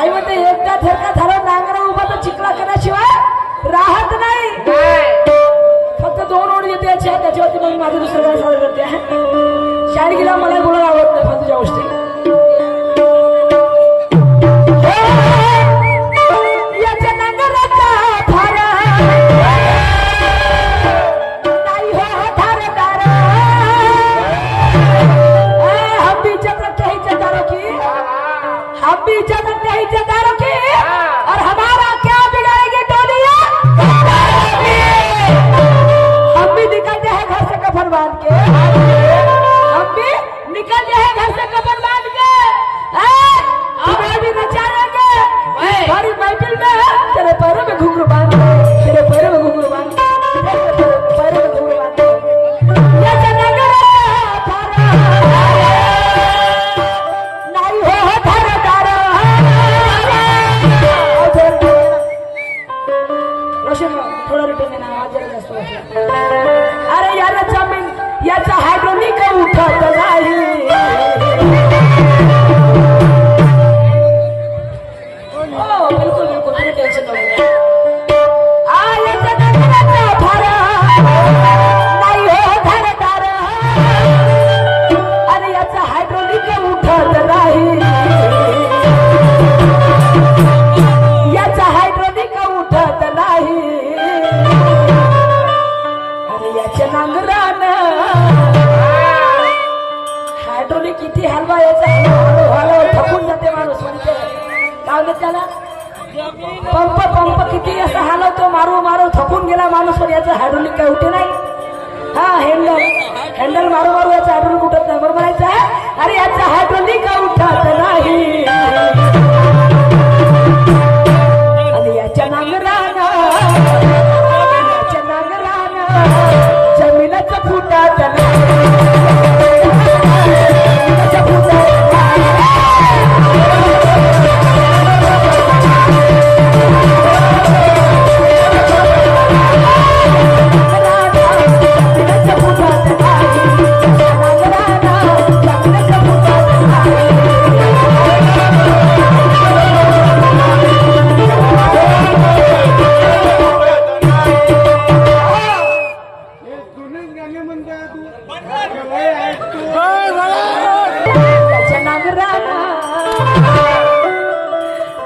आई म्हणते एकदा थरका थारा नांगरा उभा तर चिखला करण्याशिवाय राहत नाही. फक्त 2 ओळी येते त्याच्यावरती मग माझं दुसरं काय सादर करते. शाळेत गेला मला बोलायला आवडत नाही फालतूच्या गोष्टी. और हमारा क्या बिगाड़ेगी टोलियां. हम भी निकलते हैं घर से कफन बांध के. हम भी निकलते हैं घर से कफन बांध के. हमें भी नचाएंगे हमारी महफिल में. तेरे पैरों में घुंघरू बांध के, तेरे पैरों में घुंघरू बांध के, पैरों में घुंघरू बांध के. ये चलेगा थारा नहीं हो थारा तारा. थोडा रिटर्न देना आवाज जरा जास्त वाटला. अरे यार जमीन याचा हायड्रोलिक उठत नाही. हो बिलकुल बिलकुल तुम्ही टेन्शन नको. याचा नंगराचा थारा नाही हो थारा तारा. अरे याचा हायड्रोलिक उठत नाही. याचा हायड्रोलिक उठत नाही. हायड्रोलिक किती हलवा याचा हलवा थकून जाते माणूस. म्हणते काय त्याला पंप पंप किती असं हलवतो मारू मारू थकून गेला माणूस. पण याचा हायड्रोलिक काय उठे नाही. हा हँडल मारू मारू याचा हायड्रोलिक उठत नाही. बरोबर आहे. अरे याचा हायड्रोलिक उठत नाही. आणि याच्या नांगरानं जमिनीचं फुटात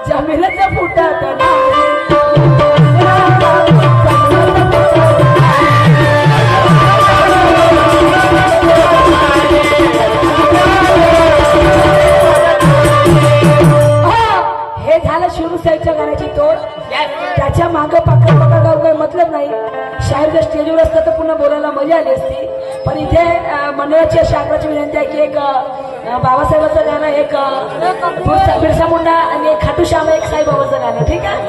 जमिनीचं फुटात हे झालं शिरू साईडच्या गाण्याची तोड. त्याच्या मागं पक्का काही मतलब नाही. शाहीर जर स्टेजवर असतं तर पुन्हा बोलायला मजा आली असती. पण इथे मंडळाची अशी आग्रहाची विनंती आहे की एक बाबासाहेबांचं गाणं, एक बिरसा मुंडा आणि एक खाटू श्याम, एक साईबाबाचं गाणं. ठीक आहे.